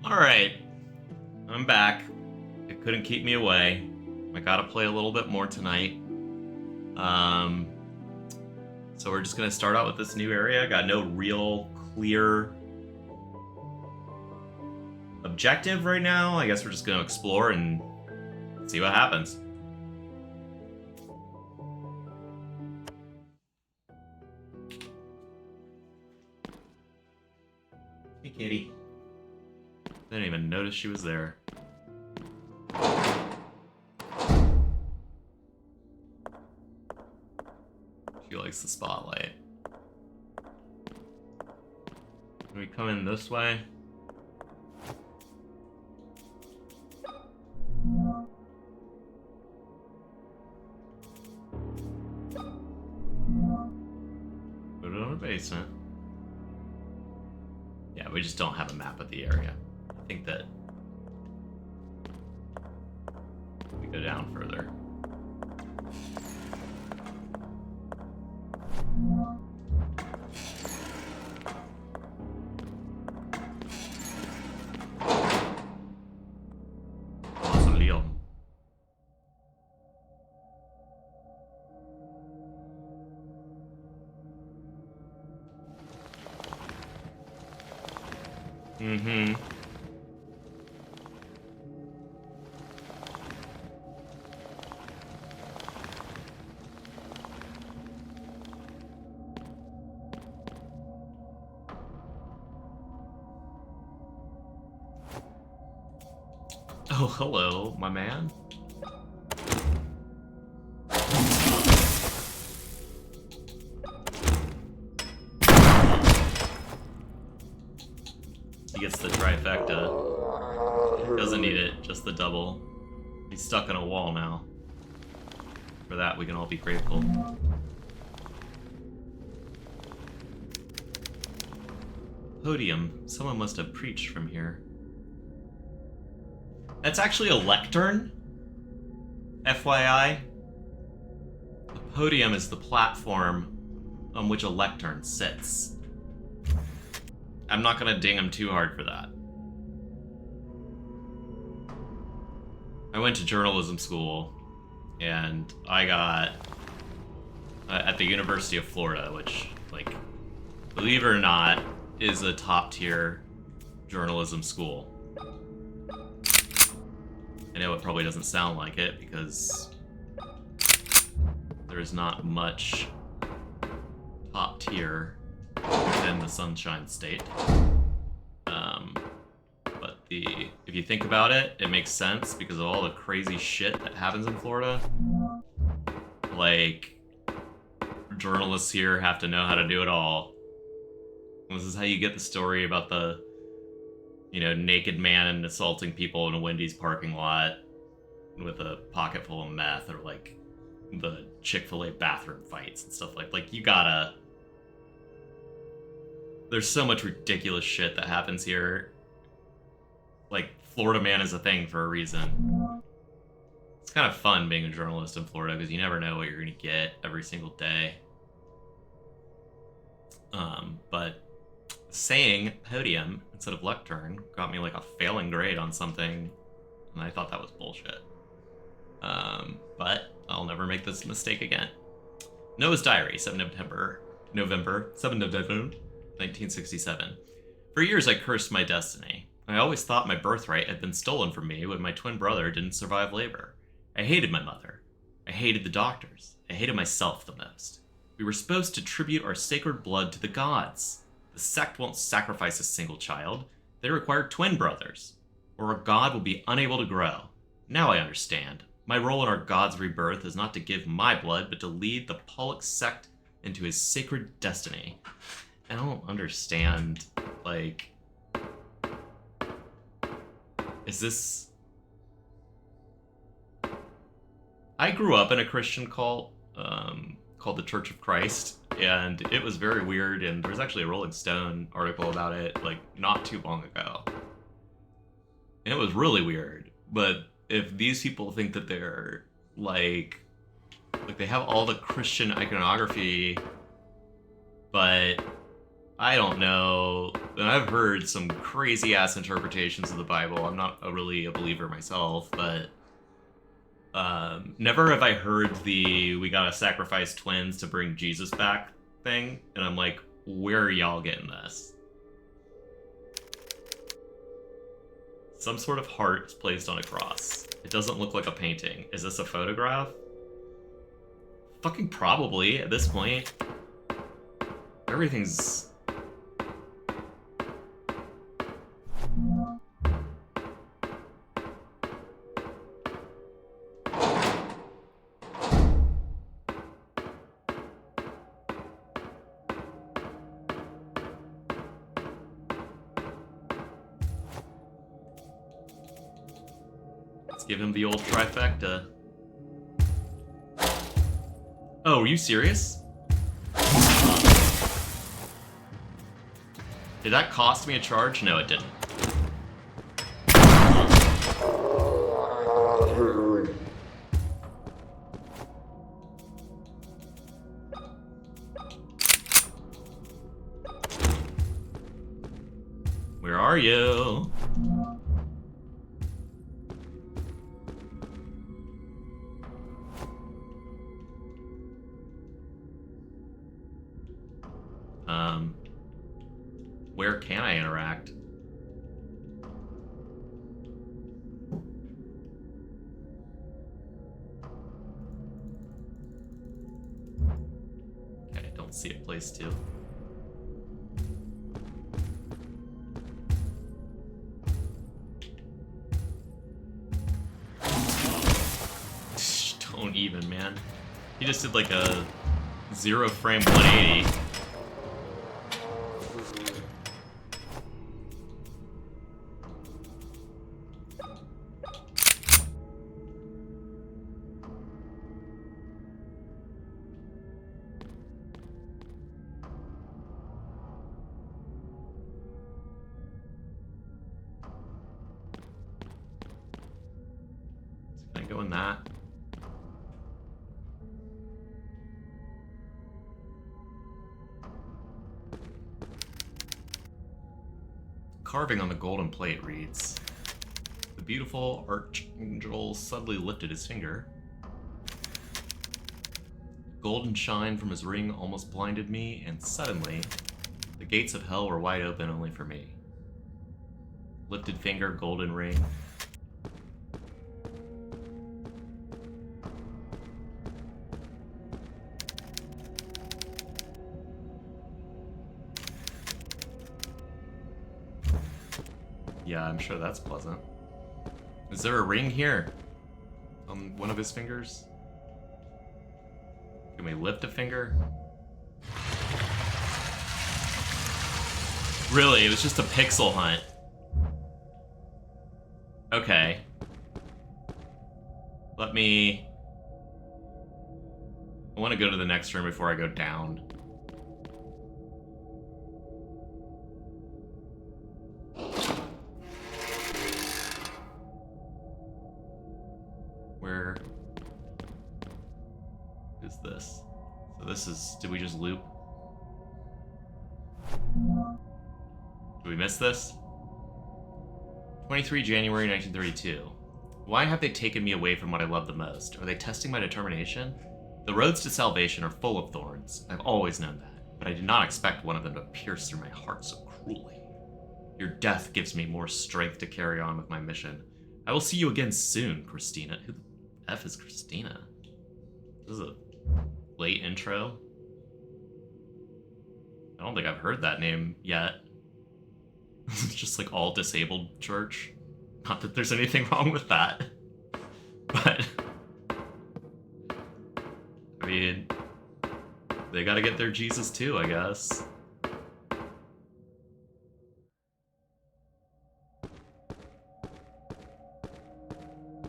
Alright, I'm back. It couldn't keep me away. I gotta play a little bit more tonight. Um, so we're just gonna start out with this new area. Got no real clear objective right now. I guess we're just gonna explore and see what happens. Hey, kitty. Didn't even notice she was there. She likes the spotlight. Can we come in this way? Put it on a basement. Yeah, we just don't have a map of the area. I think that we go down further. Mausoleum. Mm-hmm. Oh, hello, my man. He gets the trifecta. Doesn't need it, just the double. He's stuck in a wall now. For that, we can all be grateful. Podium. Someone must have preached from here. That's actually a lectern. FYI. The podium is the platform on which a lectern sits. I'm not gonna ding him too hard for that. I went to journalism school, and I got at the University of Florida, which, like, believe it or not, is a top-tier journalism school. I know it probably doesn't sound like it because there's not much top tier within the Sunshine State. But if you think about it, it makes sense because of all the crazy shit that happens in Florida. Like, journalists here have to know how to do it all. This is how you get the story about the, naked man assaulting people in a Wendy's parking lot with a pocket full of meth, or like the Chick-fil-A bathroom fights and stuff like you gotta. There's so much ridiculous shit that happens here. Like, Florida man is a thing for a reason. It's kind of fun being a journalist in Florida because you never know what you're gonna get every single day. But saying podium instead of lectern got me like a failing grade on something, and I thought that was bullshit. But I'll never make this mistake again. Noah's Diary, 7 November 1967. For years I cursed my destiny. I always thought my birthright had been stolen from me when my twin brother didn't survive labor. I hated my mother. I hated the doctors. I hated myself the most. We were supposed to tribute our sacred blood to the gods. The sect won't sacrifice a single child. They require twin brothers, or our god will be unable to grow. Now I understand. My role in our god's rebirth is not to give my blood, but to lead the Pollock sect into his sacred destiny. I don't understand, like... Is this... I grew up in a Christian cult, called the Church of Christ, and it was very weird, and there was actually a Rolling Stone article about it, like, not too long ago. And it was really weird, but if these people think that they're, like they have all the Christian iconography, but I don't know and I've heard some crazy ass interpretations of the Bible. I'm not really a believer myself, but never have I heard the "we gotta sacrifice twins to bring Jesus back" thing, and I'm like, where are y'all getting this? Some sort of heart is placed on a cross. It doesn't look like a painting. Is this a photograph? Fucking probably at this point. Everything's... Let's give him the old trifecta. Oh, are you serious? Did that cost me a charge? No, it didn't. Where are you? Where can I interact? Okay, I don't see a place to. Don't even, man. He just did like a 0 frame 180. Can I go in that? Carving on the golden plate reads, "The beautiful archangel suddenly lifted his finger. Golden shine from his ring almost blinded me, and suddenly, the gates of hell were wide open only for me. Lifted finger, golden ring." Yeah, I'm sure that's pleasant. Is there a ring here? On one of his fingers? Can we lift a finger? Really, it was just a pixel hunt. Okay. Let me... I want to go to the next room before I go down. Where is this? So this is... Did we just loop? Did we miss this? 23 January 1932. Why have they taken me away from what I love the most? Are they testing my determination? The roads to salvation are full of thorns. I've always known that, but I did not expect one of them to pierce through my heart so cruelly. Your death gives me more strength to carry on with my mission. I will see you again soon, Christina. Who the F is Christina? This is a late intro. I don't think I've heard that name yet. It's just like all disabled church. Not that there's anything wrong with that. But I mean, they gotta get their Jesus too, I guess.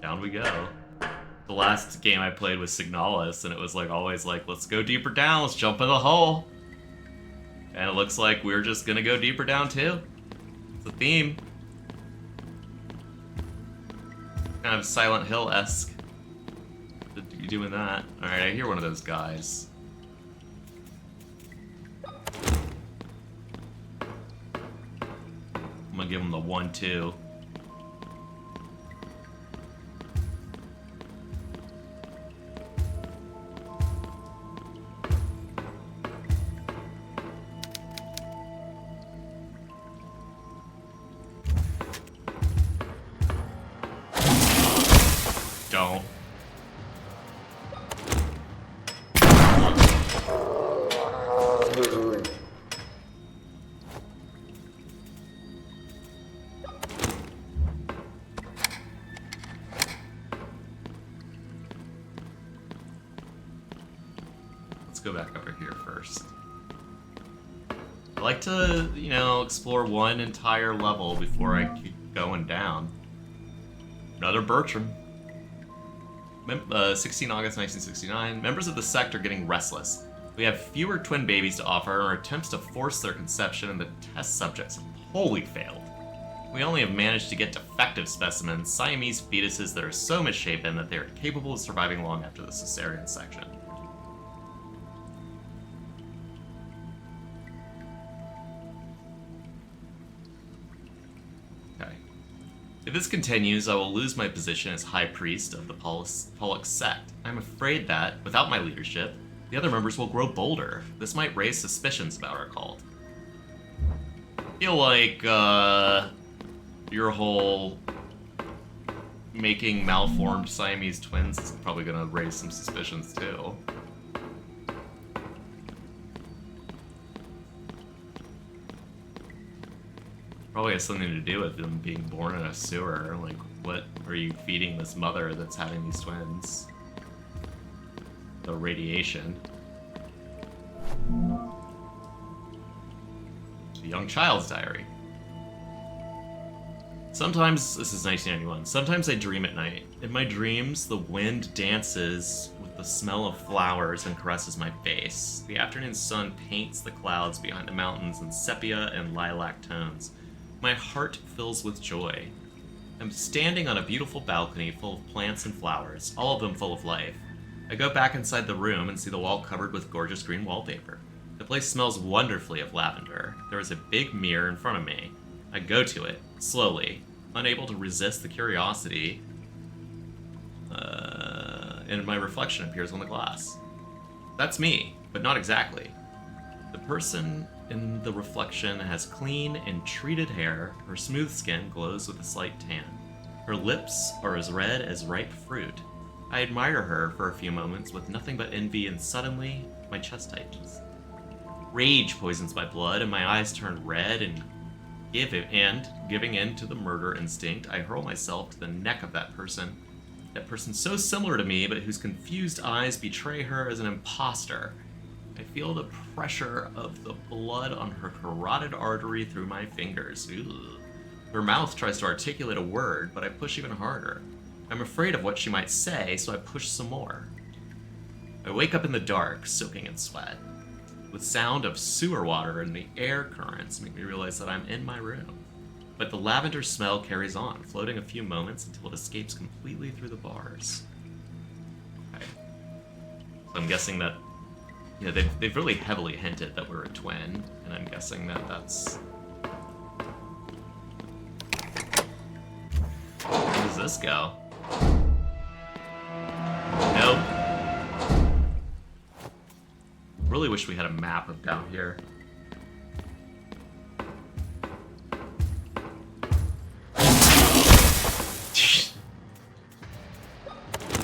Down we go. The last game I played was Signalis, and it was like always like, let's go deeper down, let's jump in the hole. And it looks like we're just gonna go deeper down too. It's a theme. Kind of Silent Hill-esque. You doing that? Alright, I hear one of those guys. give him the 1-2. Don't. Let's go back over here first. I like to, you know, explore one entire level before I keep going down. Another Bertram. 16 August 1969. Members of the sect are getting restless. We have fewer twin babies to offer, and our attempts to force their conception and the test subjects have wholly failed. We only have managed to get defective specimens, Siamese fetuses that are so misshapen that they are capable of surviving long after the cesarean section. If this continues, I will lose my position as High Priest of the Pollux sect. I'm afraid that, without my leadership, the other members will grow bolder. This might raise suspicions about our cult. I feel like, your whole making malformed Siamese twins is probably gonna raise some suspicions, too. Probably has something to do with them being born in a sewer. Like, what are you feeding this mother that's having these twins? The radiation. The young child's diary. Sometimes, this is 1991, sometimes I dream at night. In my dreams, the wind dances with the smell of flowers and caresses my face. The afternoon sun paints the clouds behind the mountains in sepia and lilac tones. My heart fills with joy. I'm standing on a beautiful balcony full of plants and flowers, all of them full of life. I go back inside the room and see the wall covered with gorgeous green wallpaper. The place smells wonderfully of lavender. There is a big mirror in front of me. I go to it, slowly, unable to resist the curiosity, and my reflection appears on the glass. That's me, but not exactly. The person in the reflection has clean and treated hair, her smooth skin glows with a slight tan. Her lips are as red as ripe fruit. I admire her for a few moments with nothing but envy, and suddenly, my chest tightens. Rage poisons my blood, and my eyes turn red, and giving in to the murder instinct, I hurl myself to the neck of that person so similar to me, but whose confused eyes betray her as an imposter. I feel the pressure of the blood on her carotid artery through my fingers. Ugh. Her mouth tries to articulate a word, but I push even harder. I'm afraid of what she might say, so I push some more. I wake up in the dark, soaking in sweat. The sound of sewer water and the air currents make me realize that I'm in my room. But the lavender smell carries on, floating a few moments until it escapes completely through the bars. Okay. So I'm guessing that, you know, they've really heavily hinted that we're a twin, and I'm guessing that that's... Where does this go? Nope. Really wish we had a map of down here.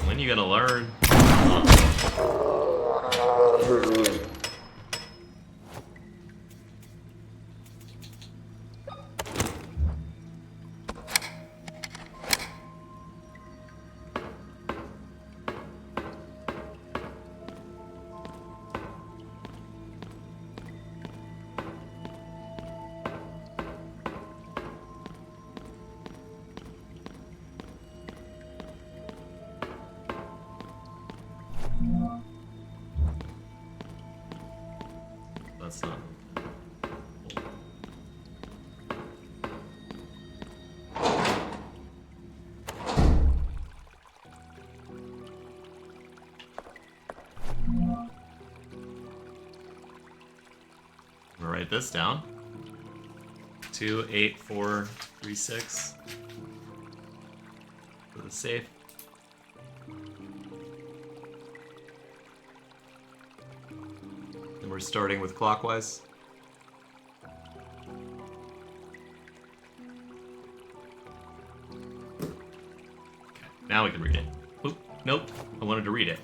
When you gonna learn? That's not... I'm gonna write this down. 28436. For the safe. And we're starting with clockwise. Okay, now we can read it. Oop, nope, I wanted to read it.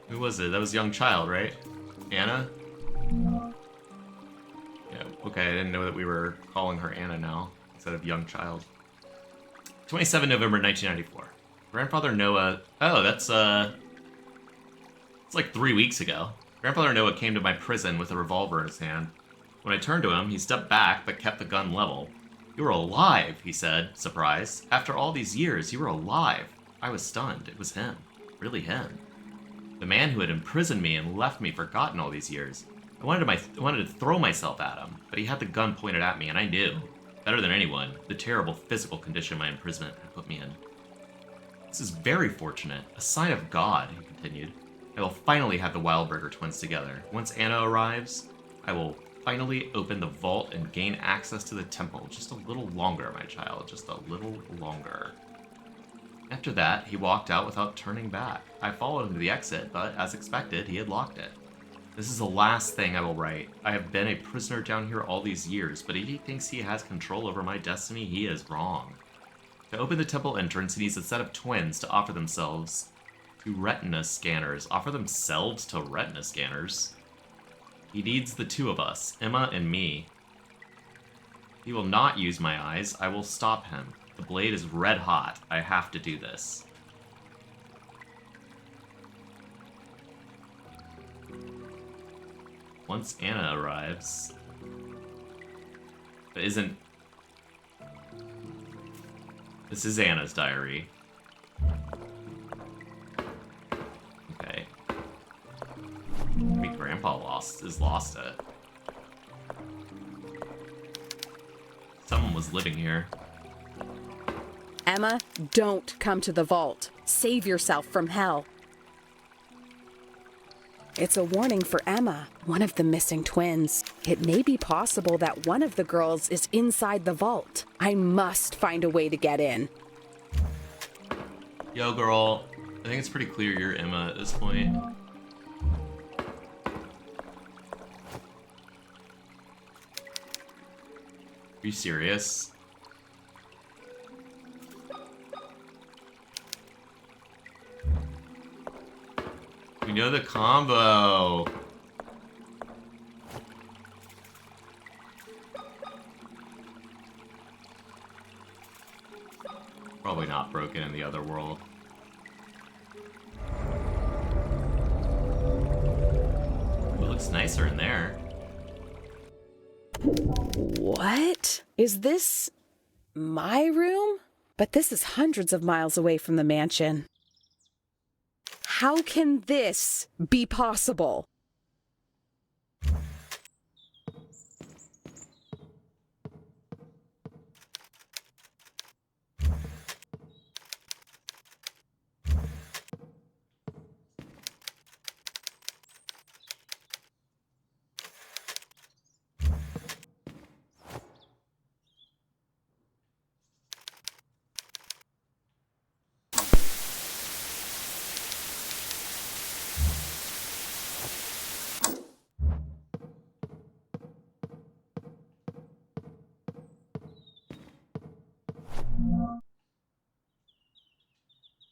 Who was it? That was Young Child, right? Anna? Yeah, okay, I didn't know that we were calling her Anna now, instead of Young Child. 27 November 1994. Grandfather Noah... Oh, that's, it's like 3 weeks ago. Grandfather Noah came to my prison with a revolver in his hand. When I turned to him, he stepped back, but kept the gun level. "You were alive," he said, surprised. "After all these years, you were alive." I was stunned. It was him. Really him. The man who had imprisoned me and left me forgotten all these years. I wanted to throw myself at him, but he had the gun pointed at me, and I knew, better than anyone, the terrible physical condition my imprisonment had put me in. "This is very fortunate. A sign of God," he continued. "I will finally have the Wildberger twins together. Once Anna arrives, I will finally open the vault and gain access to the temple. Just a little longer, my child. Just a little longer." After that, he walked out without turning back. I followed him to the exit, but as expected, he had locked it. This is the last thing I will write. I have been a prisoner down here all these years, but if he thinks he has control over my destiny, he is wrong. To open the temple entrance, he needs a set of twins to offer themselves to retina scanners. Offer themselves to retina scanners? He needs the two of us, Emma and me. He will not use my eyes. I will stop him. The blade is red hot. I have to do this. Once Anna arrives... But isn't... This is Anna's diary. Okay. Maybe Grandpa lost it. Someone was living here. "Emma, don't come to the vault. Save yourself from hell." It's a warning for Emma, one of the missing twins. It may be possible that one of the girls is inside the vault. I must find a way to get in. Yo, girl. I think it's pretty clear you're Emma at this point. Are you serious? We know the combo. Probably not broken in the other world. It looks nicer in there. What? Is this my room? But this is hundreds of miles away from the mansion. How can this be possible?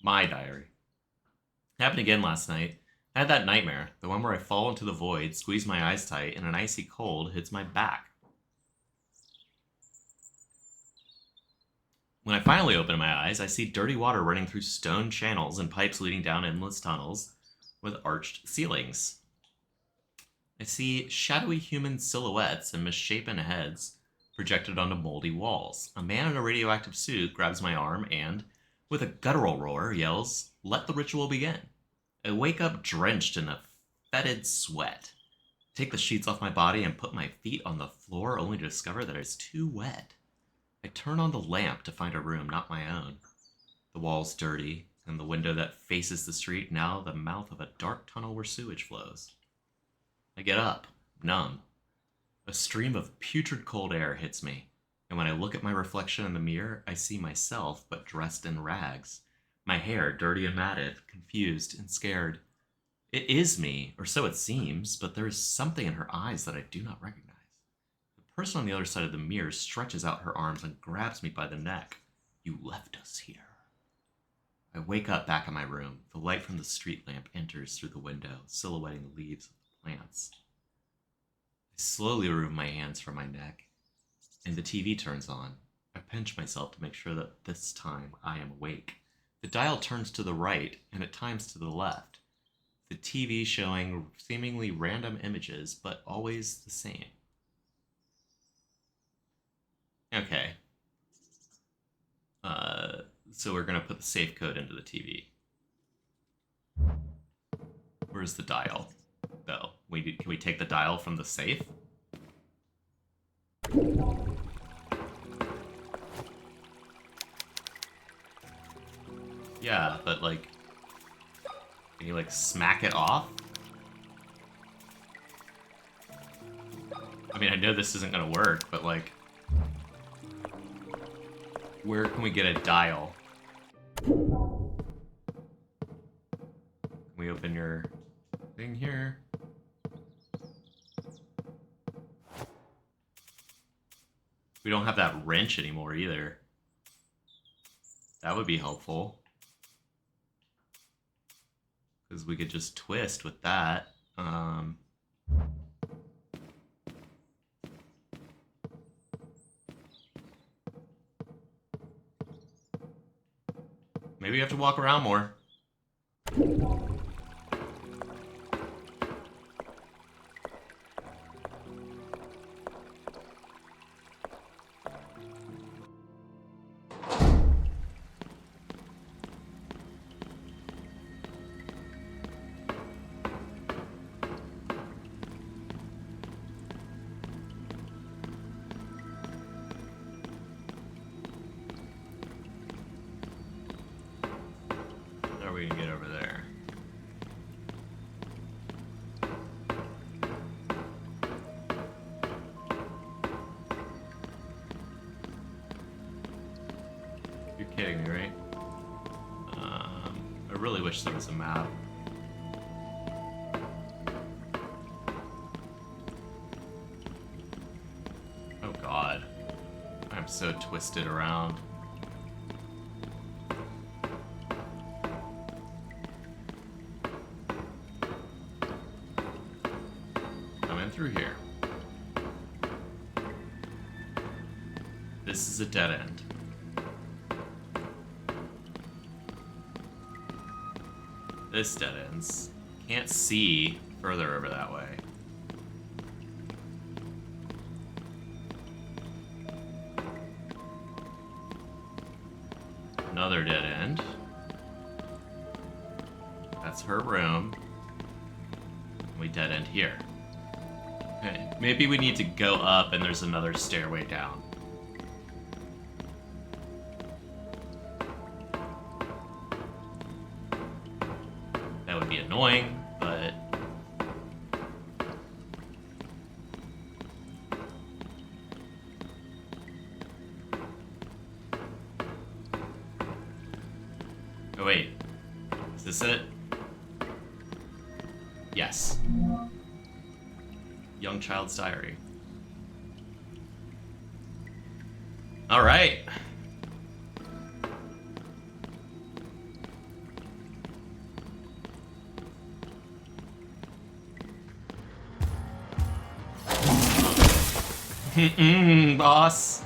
My diary. Happened again last night. I had that nightmare, the one where I fall into the void, squeeze my eyes tight, and an icy cold hits my back. When I finally open my eyes, I see dirty water running through stone channels and pipes leading down endless tunnels with arched ceilings. I see shadowy human silhouettes and misshapen heads projected onto moldy walls. A man in a radioactive suit grabs my arm and, with a guttural roar, yells, "Let the ritual begin." I wake up drenched in a fetid sweat. Take the sheets off my body and put my feet on the floor only to discover that it's too wet. I turn on the lamp to find a room not my own. The walls dirty, and the window that faces the street now the mouth of a dark tunnel where sewage flows. I get up, numb. A stream of putrid cold air hits me, and when I look at my reflection in the mirror, I see myself but dressed in rags. My hair dirty and matted, confused and scared. It is me, or so it seems, but there is something in her eyes that I do not recognize. The person on the other side of the mirror stretches out her arms and grabs me by the neck. You left us here. I wake up back in my room. The light from the street lamp enters through the window, silhouetting the leaves of the plants. I slowly remove my hands from my neck, and the TV turns on. I pinch myself to make sure that this time I am awake. The dial turns to the right, and at times to the left. The TV showing seemingly random images, but always the same. Okay. So we're gonna put the safe code into the TV. Where's the dial, though? Can we take the dial from the safe? Yeah, but like, can you like smack it off? I mean, I know this isn't gonna work, but like, where can we get a dial? Can we open your thing here? We don't have that wrench anymore either. That would be helpful. Because we could just twist with that. Maybe we have to walk around more. How are we gonna get over there? You're kidding me, right? I really wish there was a map. Oh god. I'm so twisted around. Coming through here. This is a dead end. This dead ends. Can't see further over that way. Another dead end. That's her room. We dead end here. Okay, maybe we need to go up and there's another stairway down. That would be annoying, but... Oh wait, is this it? Yes. Young child's diary. All right. Boss.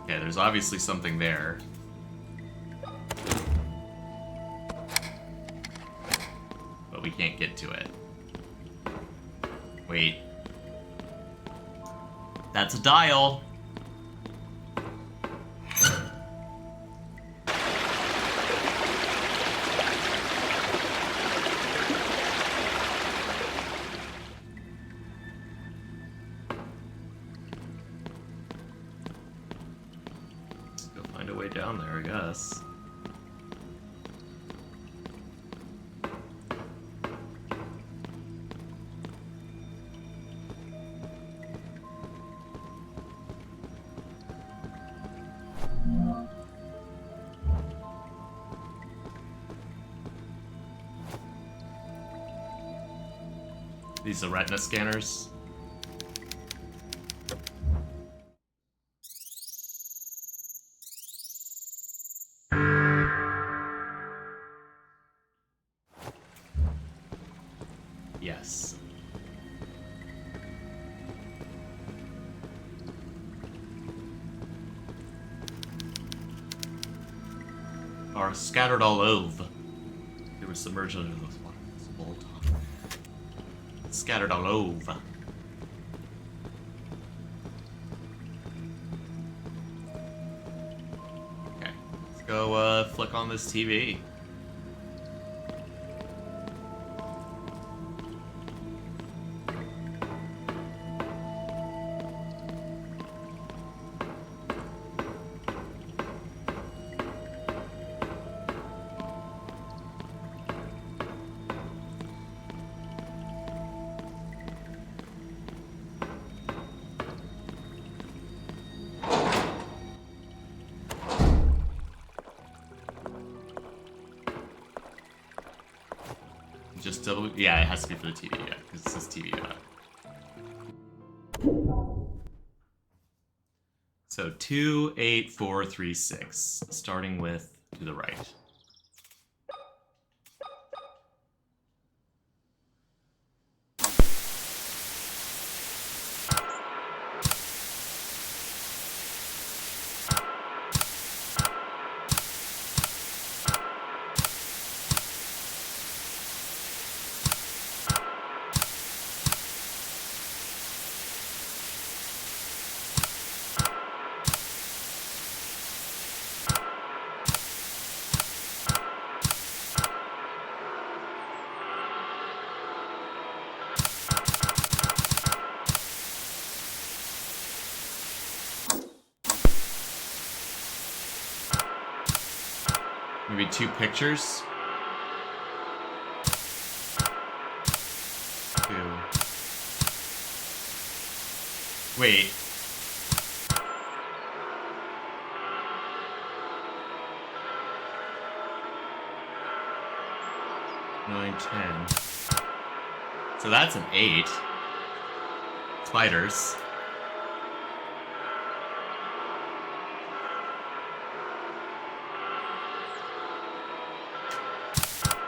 Okay, there's obviously something there. But we can't get to it. Wait. That's a dial. guess. These are retina scanners. Yes. Are scattered all over. They were submerged under those waters all time. Scattered all over. Okay, let's go flick on this TV. Just double. Yeah, it has to be for the TV. Yeah, because it says TV. So 2, 8, 4, 3, 6. Starting with to the right. Maybe 2 pictures. 2. Wait. Nine, 10. So that's an 8. Spiders.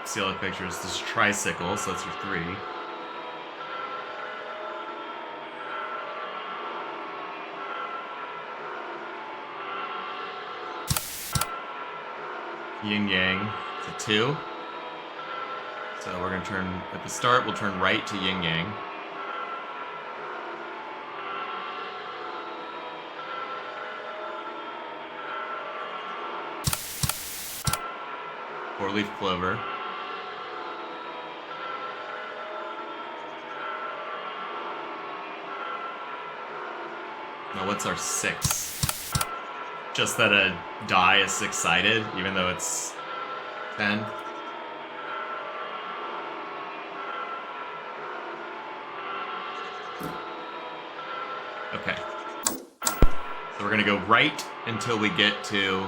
See all the pictures. This is tricycle, so that's your 3. Yin yang. It's a 2. So we're gonna turn at the start. We'll turn right to yin yang. Four-leaf clover. Now what's our 6? Just that a die is 6-sided, even though it's 10. Okay. So we're gonna go right until we get to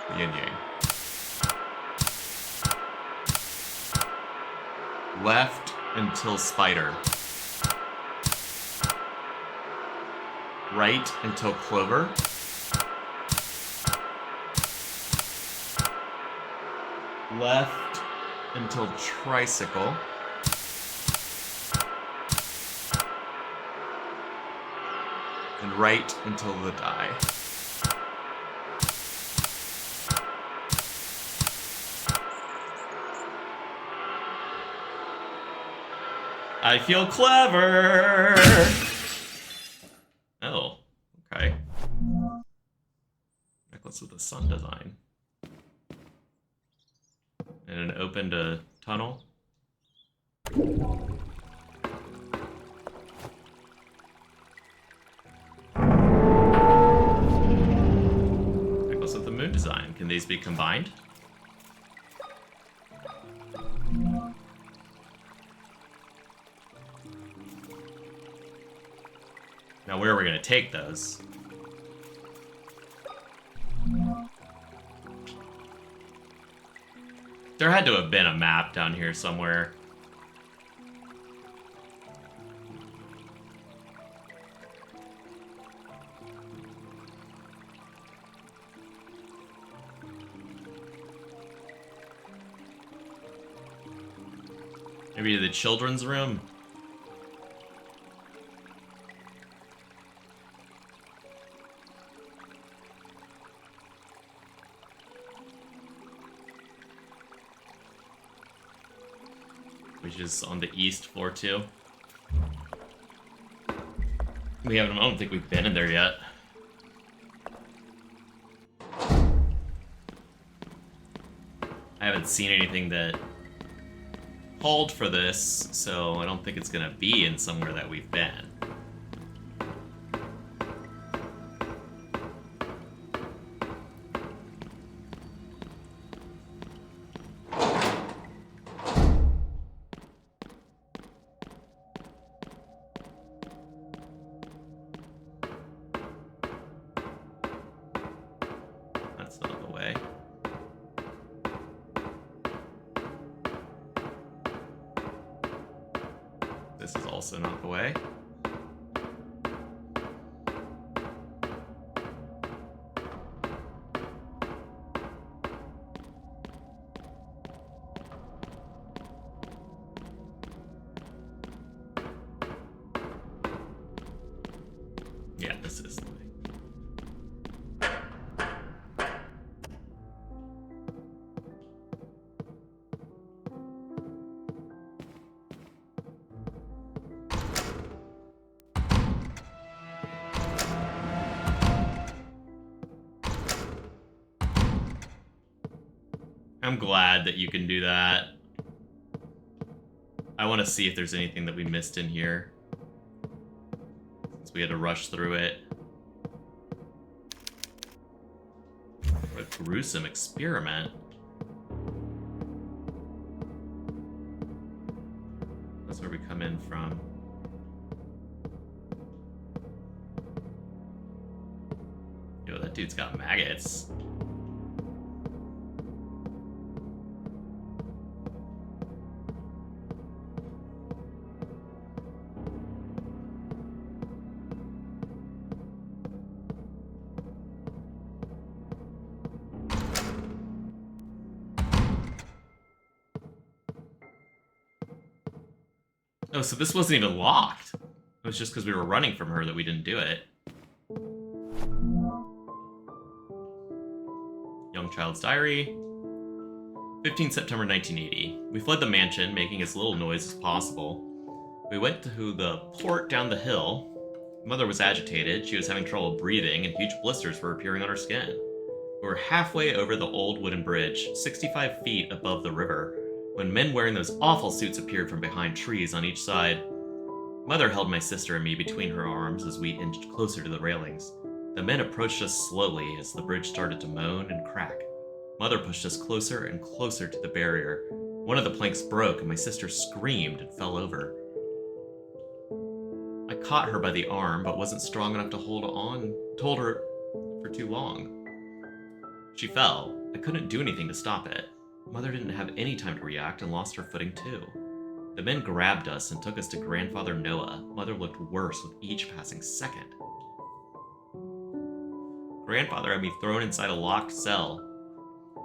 the yin yang. Left until spider. Right until clover. Left until tricycle. And right until the die. I feel clever! Oh, okay. Necklace with a sun design. And an opened tunnel. Necklace with the moon design. Can these be combined? Now, where are we going to take those? There had to have been a map down here somewhere. Maybe the children's room? Which is on the east floor too. I don't think we've been in there yet. I haven't seen anything that called for this, so I don't think it's gonna be in somewhere that we've been. That's not the way. This is also not the way. Yeah, this is the way. I'm glad that you can do that. I want to see if there's anything that we missed in here, since we had to rush through it. What a gruesome experiment. That's where we come in from. Yo, that dude's got maggots. Oh, so this wasn't even locked. It was just because we were running from her that we didn't do it. Young Child's Diary. 15 September 1980. We fled the mansion, making as little noise as possible. We went to the port down the hill. Mother was agitated, she was having trouble breathing, and huge blisters were appearing on her skin. We were halfway over the old wooden bridge, 65 feet above the river, when men wearing those awful suits appeared from behind trees on each side. Mother held my sister and me between her arms as we inched closer to the railings. The men approached us slowly as the bridge started to moan and crack. Mother pushed us closer and closer to the barrier. One of the planks broke and my sister screamed and fell over. I caught her by the arm but wasn't strong enough to hold her for too long. She fell. I couldn't do anything to stop it. Mother didn't have any time to react and lost her footing too. The men grabbed us and took us to Grandfather Noah. Mother looked worse with each passing second. Grandfather had me thrown inside a locked cell.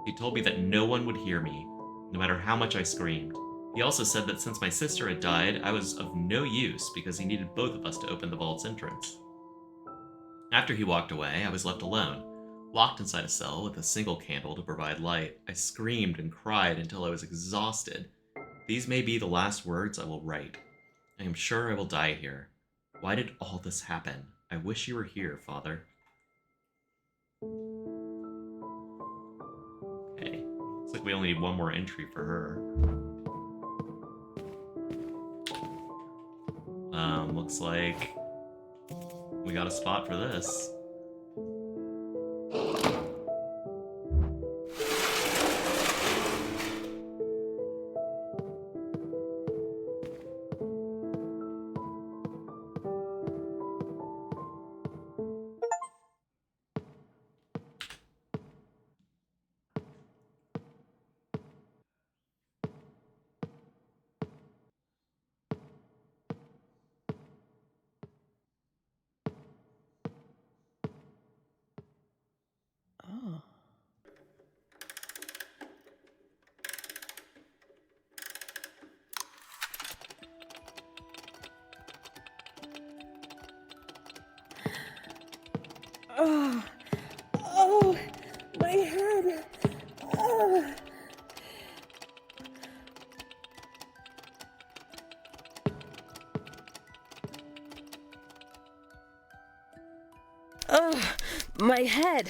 He told me that no one would hear me, no matter how much I screamed. He also said that since my sister had died, I was of no use because he needed both of us to open the vault's entrance. After he walked away, I was left alone, locked inside a cell with a single candle to provide light. I screamed and cried until I was exhausted. These may be the last words I will write. I am sure I will die here. Why did all this happen? I wish you were here, Father. Okay. Looks like we only need one more entry for her. Looks like we got a spot for this. my head.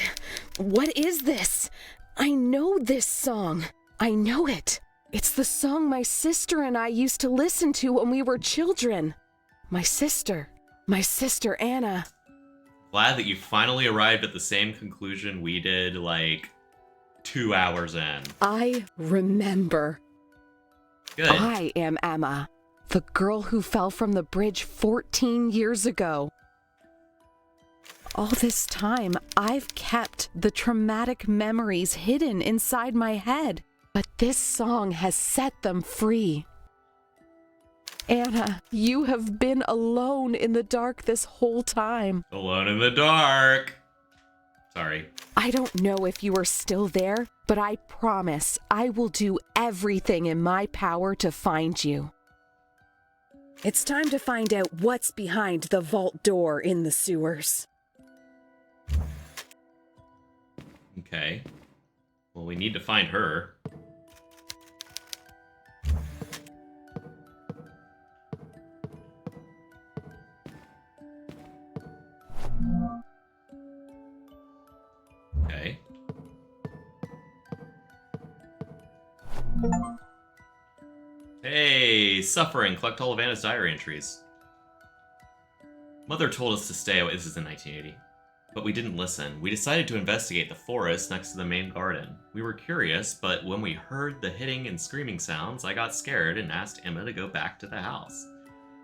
What is this? I know this song. I know it. It's the song my sister and I used to listen to when we were children. My sister Anna. Glad that you finally arrived at the same conclusion we did, like, 2 hours in. I remember. Good. I am Emma, the girl who fell from the bridge 14 years ago. All this time, I've kept the traumatic memories hidden inside my head, but this song has set them free. Anna, you have been alone in the dark this whole time. Alone in the dark. Sorry. I don't know if you are still there, but I promise I will do everything in my power to find you. It's time to find out what's behind the vault door in the sewers. Okay. Well, we need to find her. Okay. Hey, suffering. Collect all of Anna's diary entries. Mother told us to stay away. This is in 1980. But we didn't listen. We decided to investigate the forest next to the main garden. We were curious, but when we heard the hitting and screaming sounds, I got scared and asked Emma to go back to the house.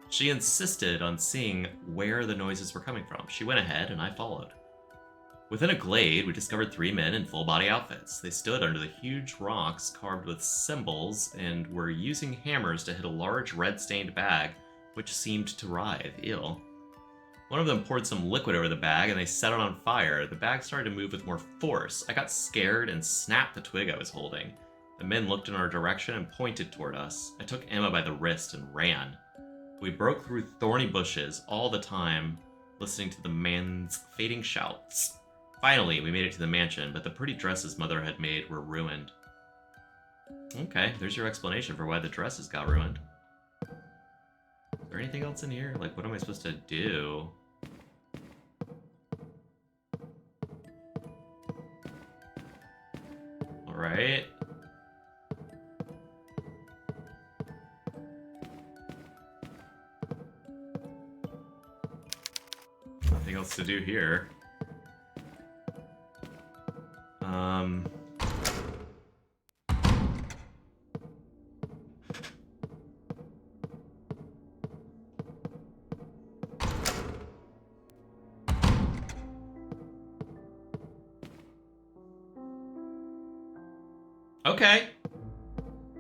She insisted on seeing where the noises were coming from. She went ahead and I followed. Within a glade, we discovered 3 men in full-body outfits. They stood under the huge rocks carved with symbols and were using hammers to hit a large red-stained bag, which seemed to writhe. Ew. One of them poured some liquid over the bag and they set it on fire. The bag started to move with more force. I got scared and snapped the twig I was holding. The men looked in our direction and pointed toward us. I took Emma by the wrist and ran. We broke through thorny bushes all the time, listening to the man's fading shouts. Finally, we made it to the mansion, but the pretty dresses Mother had made were ruined. Okay, there's your explanation for why the dresses got ruined. Is there anything else in here? Like, what am I supposed to do? Alright. Nothing else to do here. Okay.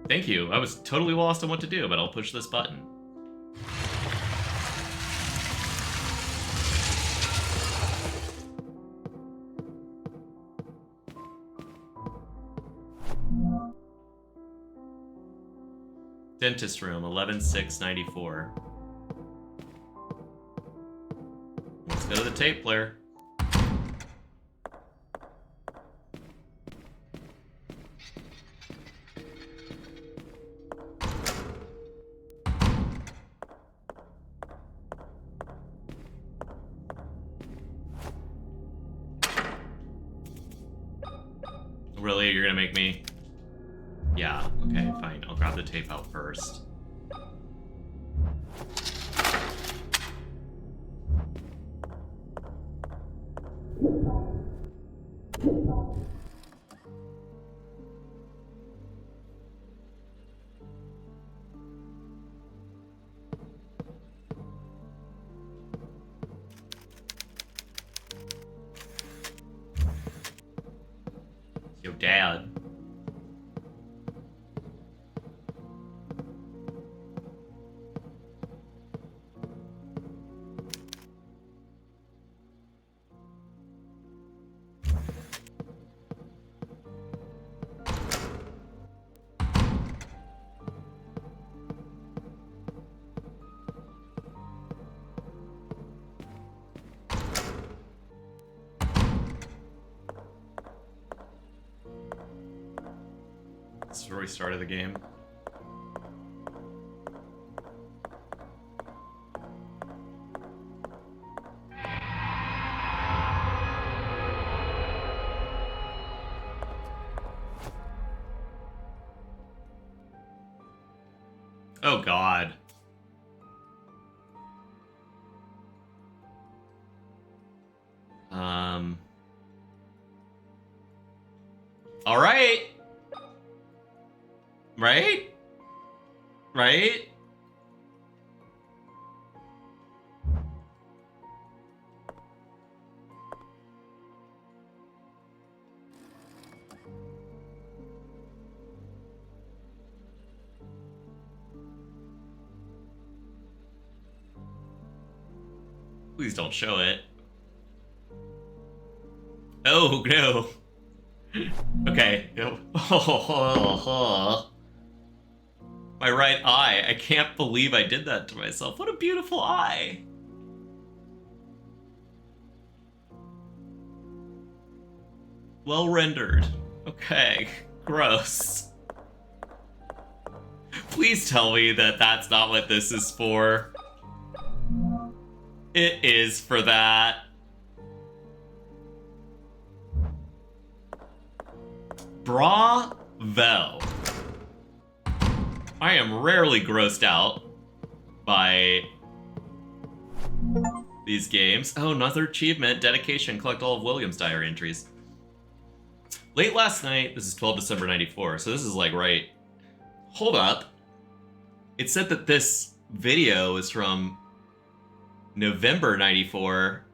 Thank you. I was totally lost on what to do, but I'll push this button. Dentist room, 11-6-94. Let's go to the tape player. Really? You're gonna make me... Yeah, okay, fine. I'll grab the tape out first. Yo, Dad. This is where we started the game. Oh god. All right. Right? Right? Please don't show it. Oh, no. Okay. My right eye. I can't believe I did that to myself. What a beautiful eye. Well rendered. Okay. Gross. Please tell me that that's not what this is for. It is for that. Bravo. I am rarely grossed out by these games. Oh, another achievement. Dedication. Collect all of William's diary entries. Late last night, this is 12 December 94, so this is like right... Hold up. It said that this video is from November 94.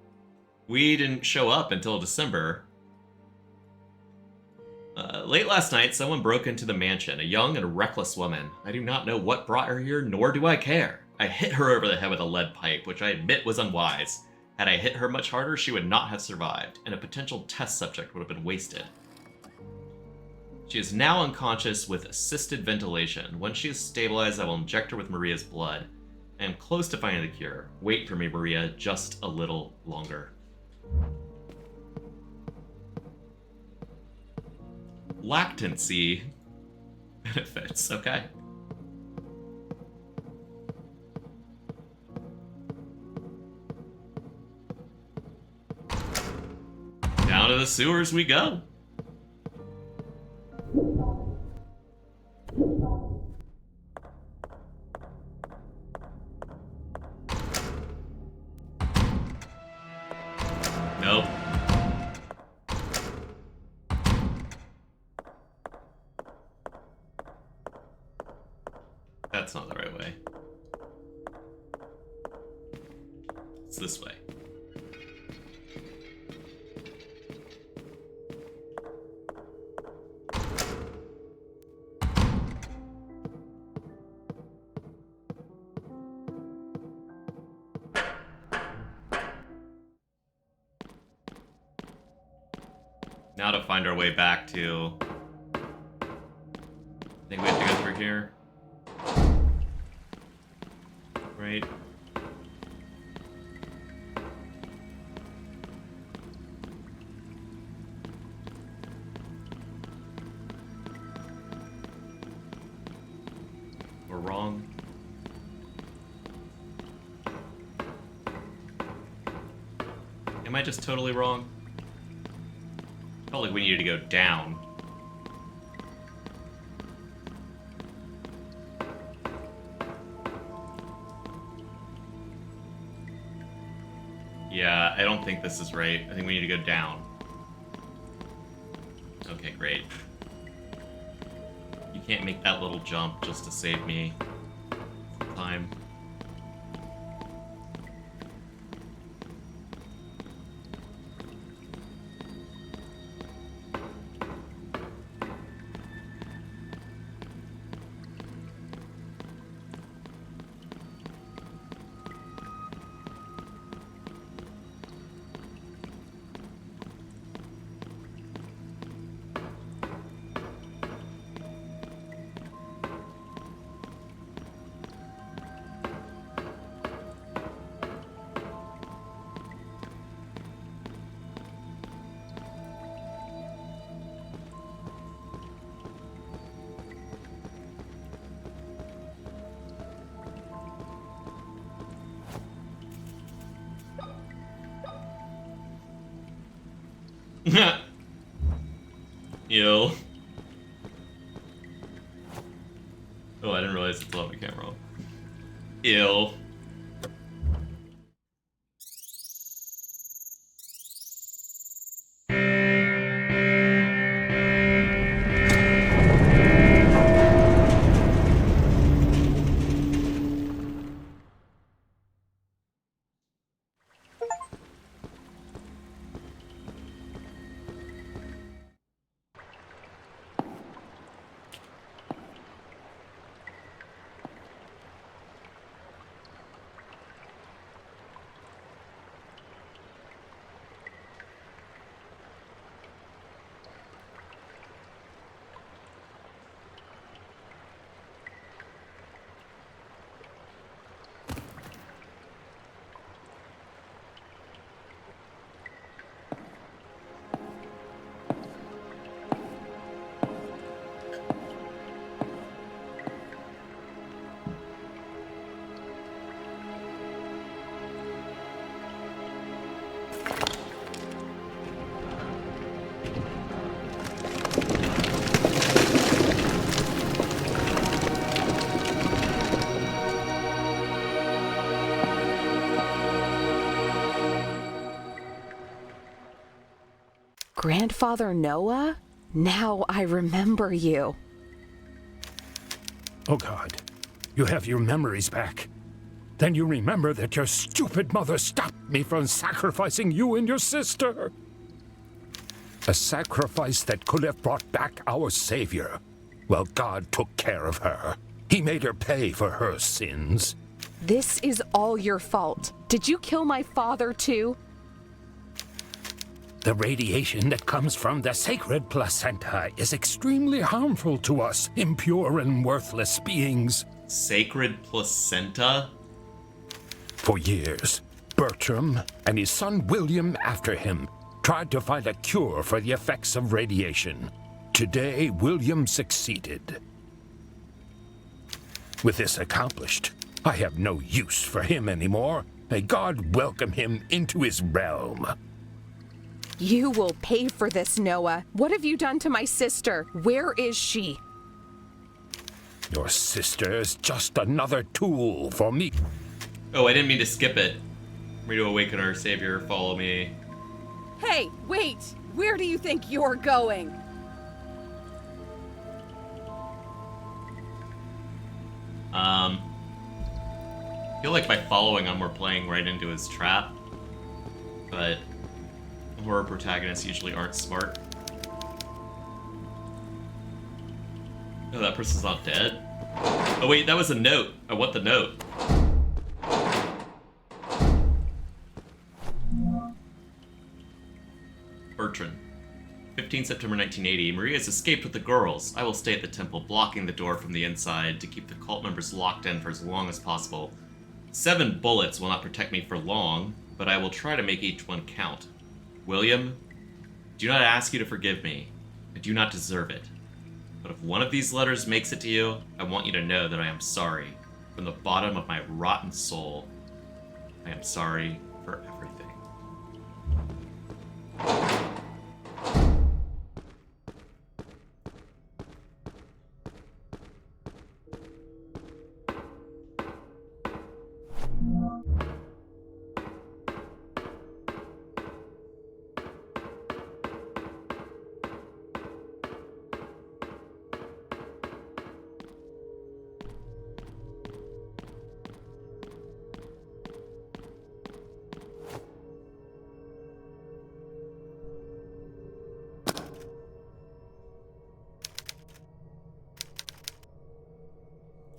We didn't show up until December. Late last night, someone broke into the mansion, a young and reckless woman. I do not know what brought her here, nor do I care. I hit her over the head with a lead pipe, which I admit was unwise. Had I hit her much harder, she would not have survived, and a potential test subject would have been wasted. She is now unconscious with assisted ventilation. Once she is stabilized, I will inject her with Maria's blood. I am close to finding the cure. Wait for me, Maria, just a little longer. Lactancy benefits, okay. Down to the sewers we go. Nope. That's not the right way. It's this way. Now to find our way back to... I think we have to go through here. Right. We're wrong. Am I just totally wrong? Felt like we needed to go down. Yeah, I don't think this is right. I think we need to go down. Okay, great. You can't make that little jump just to save me time. Yo. Oh, I didn't realize it's on the camera. Ew. Grandfather Noah? Now I remember you. Oh God, you have your memories back. Then you remember that your stupid mother stopped me from sacrificing you and your sister. A sacrifice that could have brought back our Savior. Well, God took care of her. He made her pay for her sins. This is all your fault. Did you kill my father too? The radiation that comes from the sacred placenta is extremely harmful to us, impure and worthless beings. Sacred placenta? For years, Bertram and his son William after him tried to find a cure for the effects of radiation. Today, William succeeded. With this accomplished, I have no use for him anymore. May God welcome him into his realm. You will pay for this, Noah. What have you done to my sister? Where is she? Your sister is just another tool for me. Oh, I didn't mean to skip it. Free to awaken our Savior, follow me. Hey, wait! Where do you think you're going? I feel like by following him, we're playing right into his trap. But horror protagonists usually aren't smart. Oh, that person's not dead? Oh wait, that was a note. I want the note. Bertrand. 15 September 1980. Maria has escaped with the girls. I will stay at the temple, blocking the door from the inside to keep the cult members locked in for as long as possible. 7 bullets will not protect me for long, but I will try to make each one count. William, do not ask you to forgive me. I do not deserve it. But if one of these letters makes it to you, I want you to know that I am sorry. From the bottom of my rotten soul, I am sorry for everything.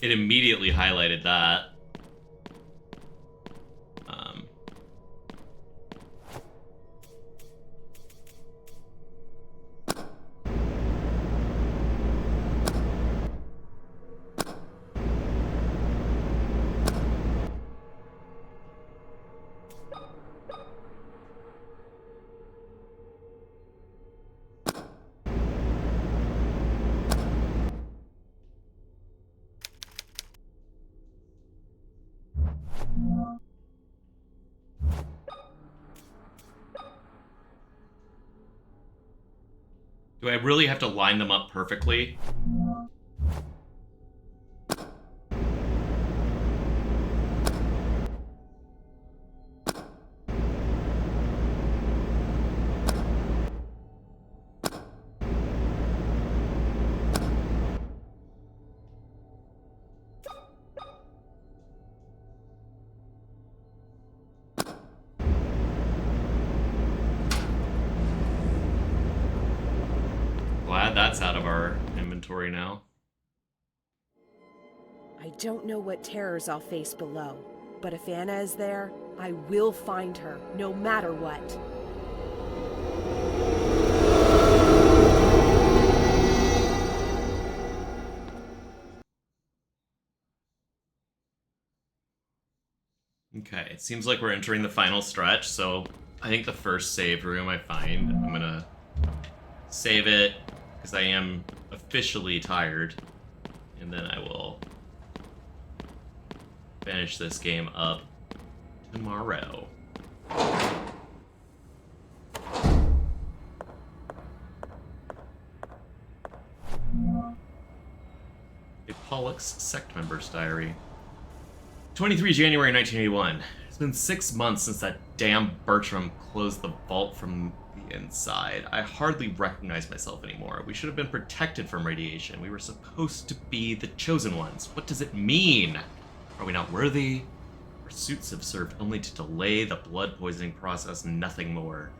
It immediately highlighted that. Do I really have to line them up perfectly? Glad that's out of our inventory now. I don't know what terrors I'll face below, but if Anna is there, I will find her, no matter what. Okay, it seems like we're entering the final stretch, so I think the first save room I find, I'm gonna save it, because I am officially tired, and then I will finish this game up tomorrow. A Pollux sect member's diary. 23 January 1981. It's been 6 months since that damn Bertram closed the vault from the inside. I hardly recognize myself anymore. We should have been protected from radiation. We were supposed to be the chosen ones. What does it mean? Are we not worthy? Our suits have served only to delay the blood poisoning process, nothing more.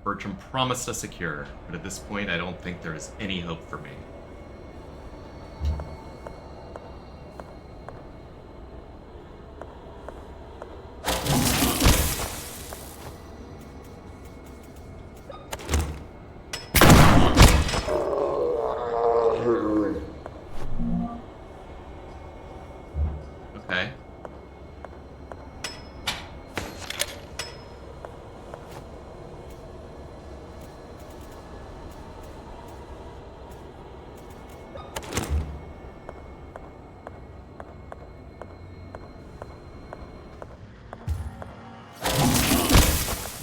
Bertram promised us a cure, but at this point I don't think there is any hope for me. Okay.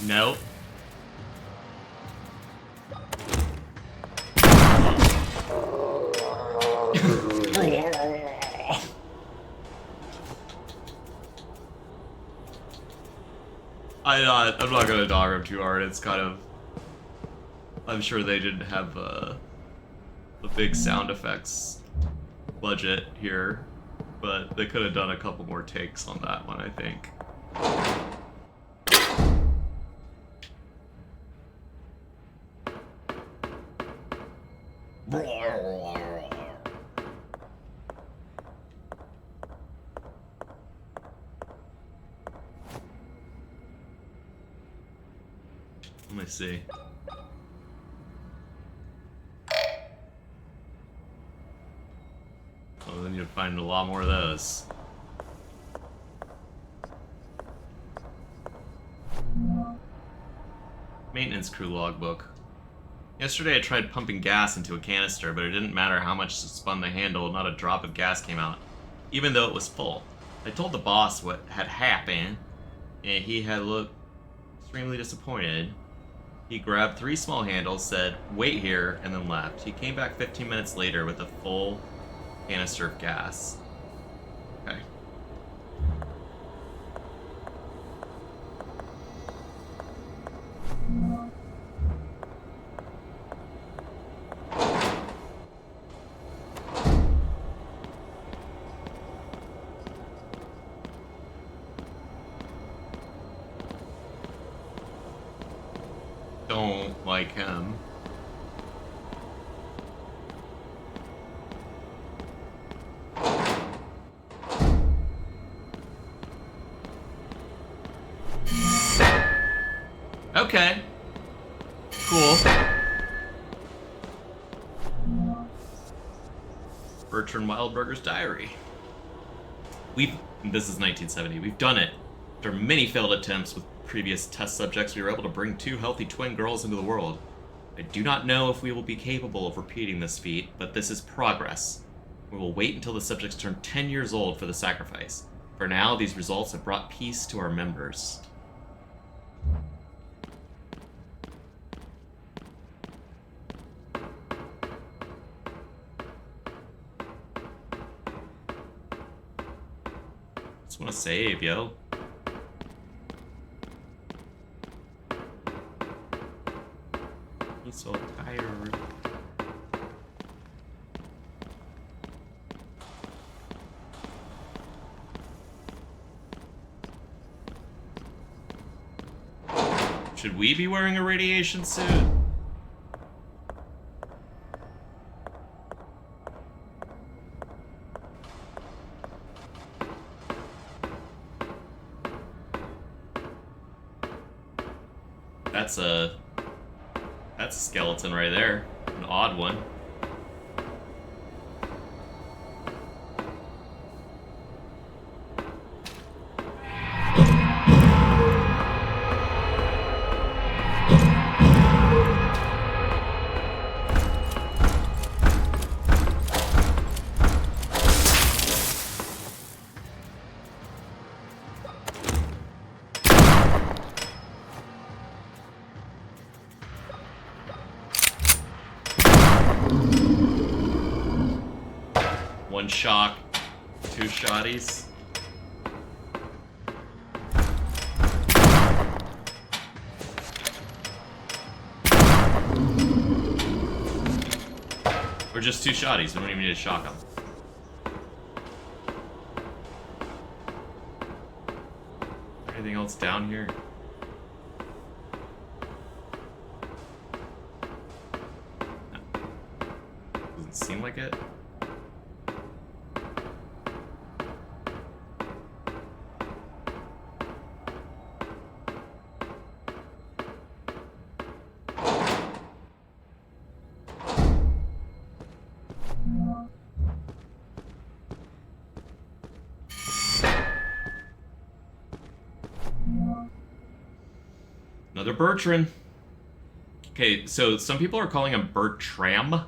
No. I'm not gonna dog him too hard. It's kind of... I'm sure they didn't have a big sound effects budget here, but they could have done a couple more takes on that one, I think. Let me see. Oh, then you'd find a lot more of those. Maintenance crew logbook. Yesterday I tried pumping gas into a canister, but it didn't matter how much spun the handle, not a drop of gas came out, even though it was full. I told the boss what had happened, and he had looked extremely disappointed. He grabbed 3 small handles, said, "Wait here," and then left. He came back 15 minutes later with a full canister of gas. Okay. Don't like him. Okay. Cool. Bertrand Wildberger's diary. This is 1970. We've done it. After many failed attempts with previous test subjects, we were able to bring 2 healthy twin girls into the world. I do not know if we will be capable of repeating this feat, but this is progress. We will wait until the subjects turn 10 years old for the sacrifice. For now, these results have brought peace to our members. Just want to save, yo. He's so tired. Should we be wearing a radiation suit? That's a skeleton right there. An odd one. One shock, two shotties. Or just two shotties, we don't even need to shock them. Anything else down here? No. Doesn't seem like it. Another Bertrand. Okay, so some people are calling him Bertram,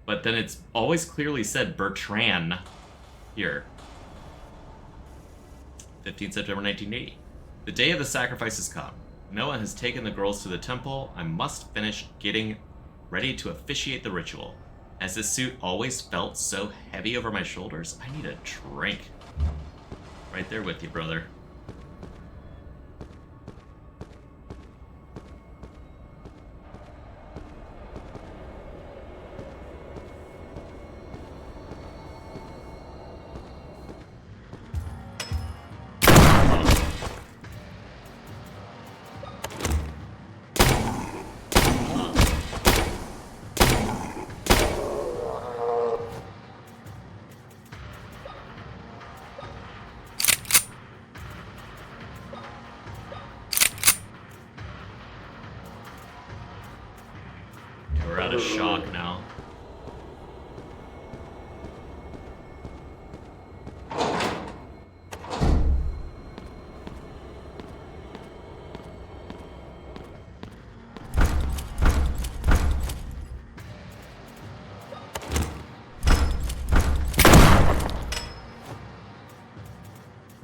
but then it's always clearly said Bertrand here. 15th September 1980. The day of the sacrifice has come. Noah has taken the girls to the temple. I must finish getting ready to officiate the ritual. As this suit always felt so heavy over my shoulders, I need a drink. Right there with you, brother. We're out of shock now.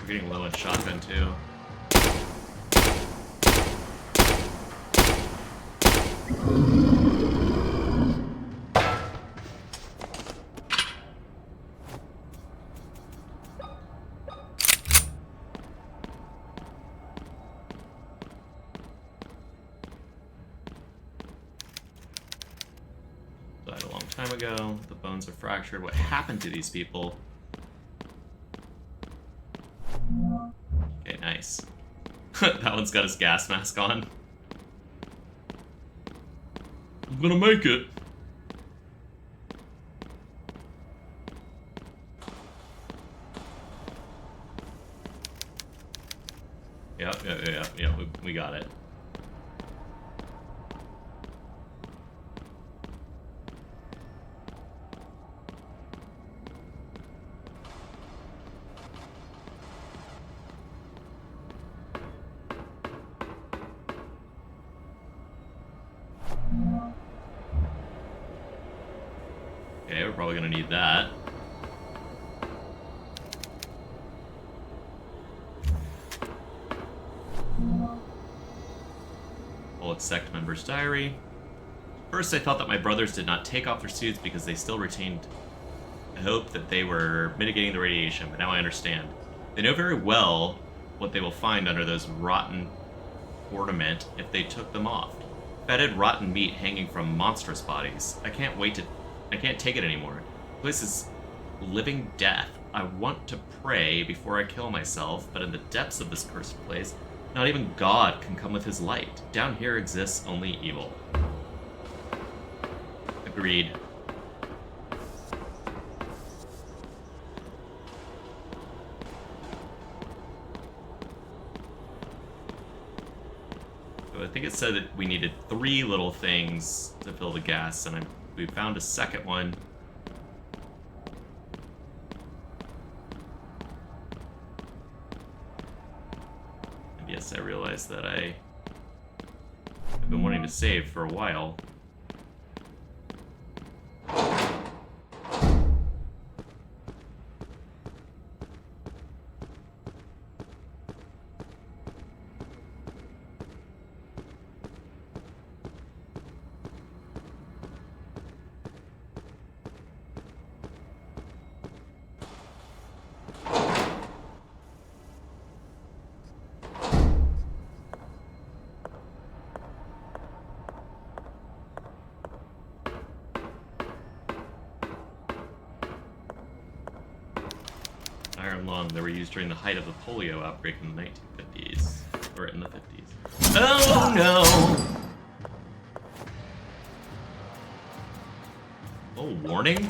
We're getting low on shotgun too. Died a long time ago. The bones are fractured. What happened to these people? Okay, nice. That one's got his gas mask on. I'm gonna make it. Yep, we got it. Okay, we're probably gonna need that. Bullet sect member's diary. First, I thought that my brothers did not take off their suits because they still retained hope that they were mitigating the radiation, but now I understand. They know very well what they will find under those rotten ornament if they took them off. Fetid, rotten meat hanging from monstrous bodies. I can't take it anymore. This is living death. I want to pray before I kill myself, but in the depths of this cursed place, not even God can come with his light. Down here exists only evil. Agreed. think it said that we needed 3 little things to fill the gas, and we found a second one. And yes, I realized that I've been wanting to save for a while. Iron lung that were used during the height of the polio outbreak in the 1950s. Or in the 50s. Oh no! Oh, warning?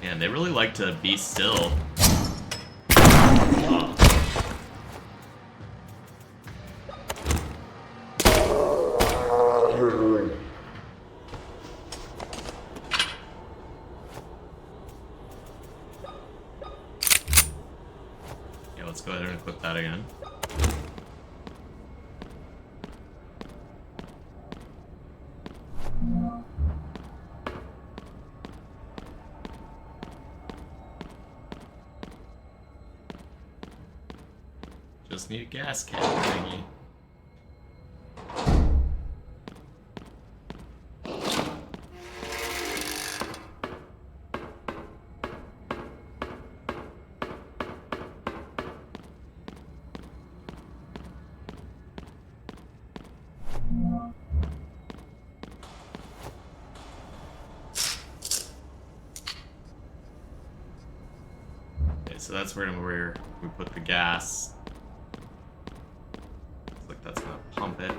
Man, they really like to be still. Oh. Yeah, let's go ahead and equip that again. Just need a gas cap thingy. Okay, so that's where we put the gas. That's gonna pump it.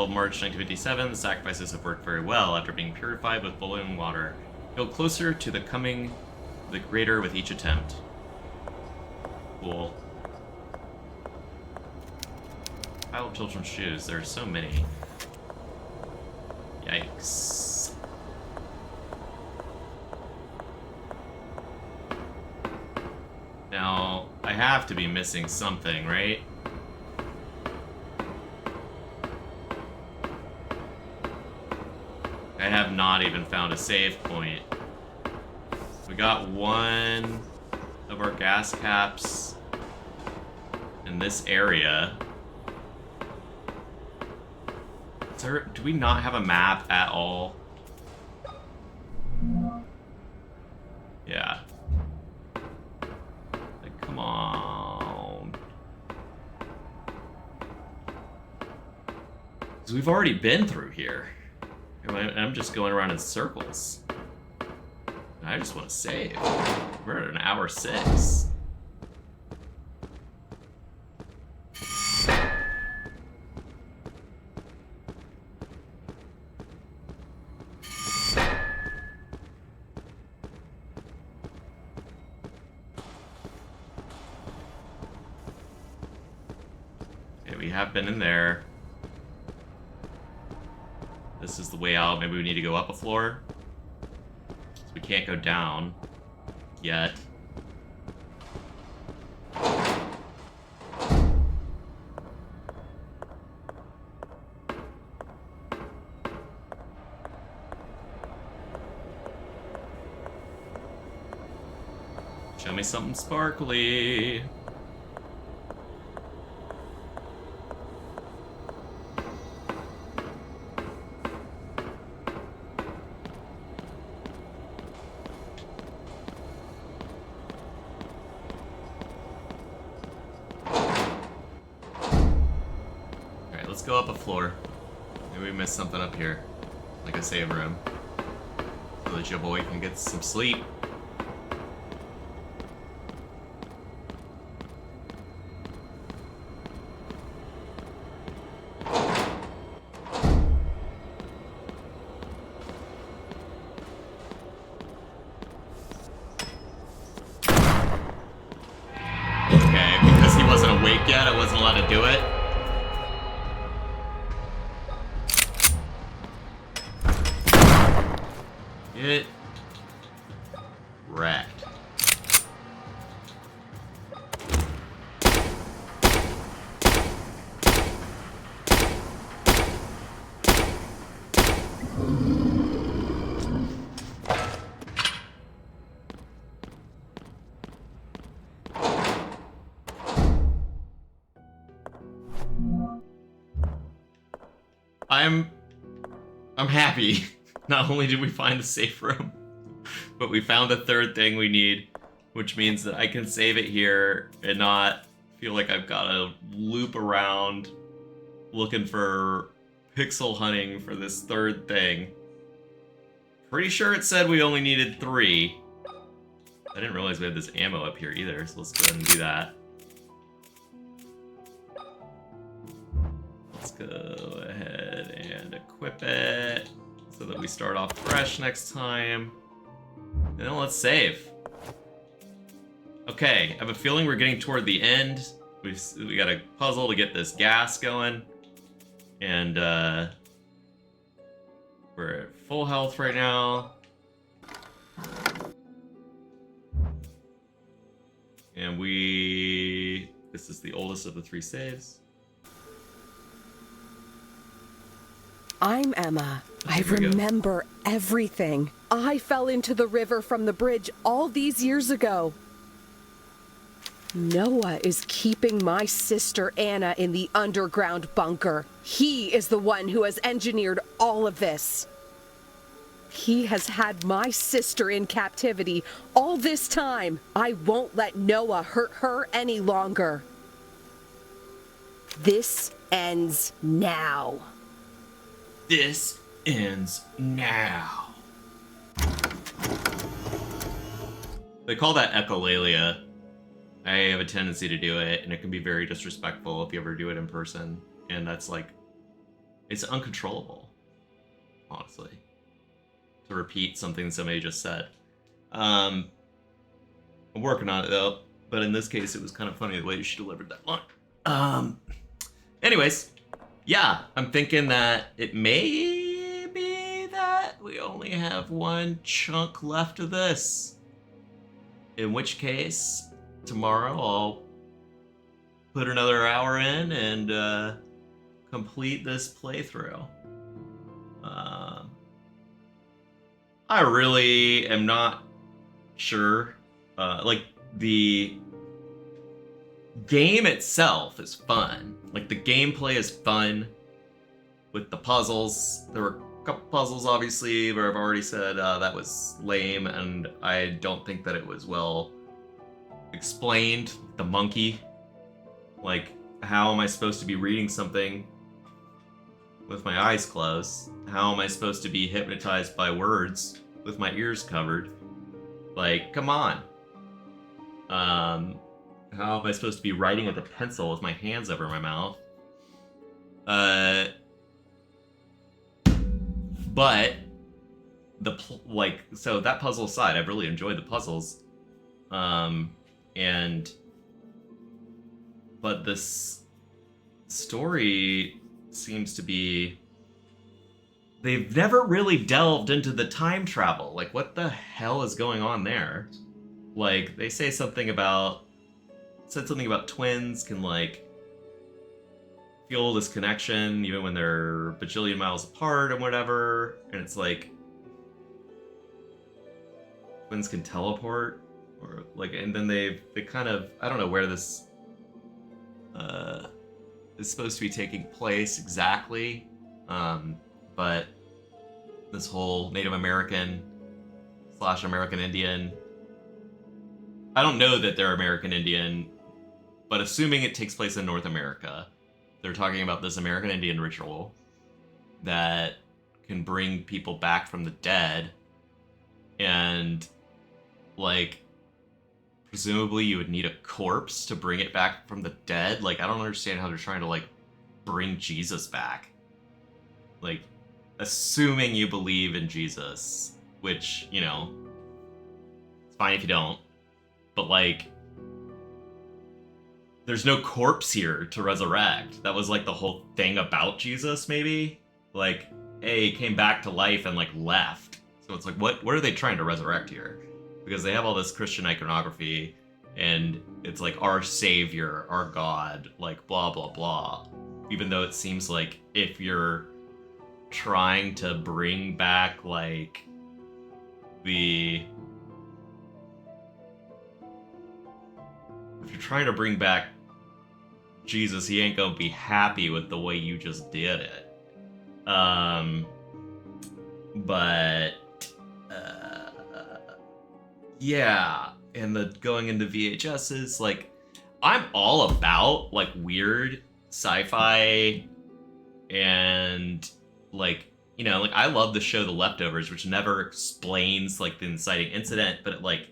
March 1957, the sacrifices have worked very well. After being purified with boiling water, feel closer to the greater with each attempt. Cool. Pile of children's shoes. There are so many. Yikes. Now, I have to be missing something, right? I have not even found a save point. We got one of our gas caps in this area. Do we not have a map at all? Yeah. Like, come on. Because we've already been through here. I'm just going around in circles. I just want to save. We're at an hour 6. Okay, we have been in there. This is the way out. Maybe we need to go up a floor. So we can't go down yet. Show me something sparkly. Alright, let's go up a floor. Maybe we missed something up here. Like a save room. So that your boy can get some sleep. Okay, because he wasn't awake yet, I wasn't allowed to do it. Get wrecked. I'm happy. Not only did we find the safe room, but we found the third thing we need, which means that I can save it here and not feel like I've got to loop around looking for pixel hunting for this third thing. Pretty sure it said we only needed 3. I didn't realize we had this ammo up here either, so let's go ahead and do that. Let's go ahead and equip it so that we start off fresh next time. And then let's save. Okay, I have a feeling we're getting toward the end. We got a puzzle to get this gas going. And we're at full health right now. And this is the oldest of the 3 saves. I'm Emma. Okay, I here we go. remember everything. I fell into the river from the bridge all these years ago. Noah is keeping my sister Anna in the underground bunker. He is the one who has engineered all of this. He has had my sister in captivity all this time. I won't let Noah hurt her any longer. This ends now. This ends now. They call that echolalia. I have a tendency to do it, and it can be very disrespectful if you ever do it in person. And that's like, it's uncontrollable, honestly, to repeat something somebody just said. I'm working on it though, but in this case, it was kind of funny the way she delivered that line. Anyways, yeah, I'm thinking that it may be that we only have 1 chunk left of this. In which case, tomorrow I'll put another hour in and complete this playthrough. I really am not sure. Like, the game itself is fun. Like, the gameplay is fun with the puzzles. There were a couple puzzles, obviously, where I've already said that was lame, and I don't think that it was well explained. The monkey. Like, how am I supposed to be reading something with my eyes closed? How am I supposed to be hypnotized by words with my ears covered? Like, come on. How am I supposed to be writing with a pencil with my hands over my mouth? But so that puzzle aside, I've really enjoyed the puzzles. But this story seems to be, they've never really delved into the time travel. Like, what the hell is going on there? Like, they said something about twins can, like, feel this connection even when they're a bajillion miles apart and whatever. And it's like, twins can teleport. or like, and then they kind of, I don't know where this is supposed to be taking place exactly, but this whole Native American / American Indian, I don't know that they're American Indian, but assuming it takes place in North America, they're talking about this American Indian ritual that can bring people back from the dead, and like presumably you would need a corpse to bring it back from the dead. Like, I don't understand how they're trying to like bring Jesus back. Like, assuming you believe in Jesus, which, you know, it's fine if you don't, but like, there's no corpse here to resurrect. That was like the whole thing about Jesus, maybe? Like, hey, he came back to life and like left. So it's like, what are they trying to resurrect here? Because they have all this Christian iconography, and it's like our savior, our God, like blah blah blah. Even though it seems like if you're trying to bring back like if you're trying to bring back Jesus, he ain't gonna be happy with the way you just did it. But yeah, and the going into VHSs, like, I'm all about like weird sci-fi, and like, you know, like I love the show The Leftovers, which never explains like the inciting incident, but it like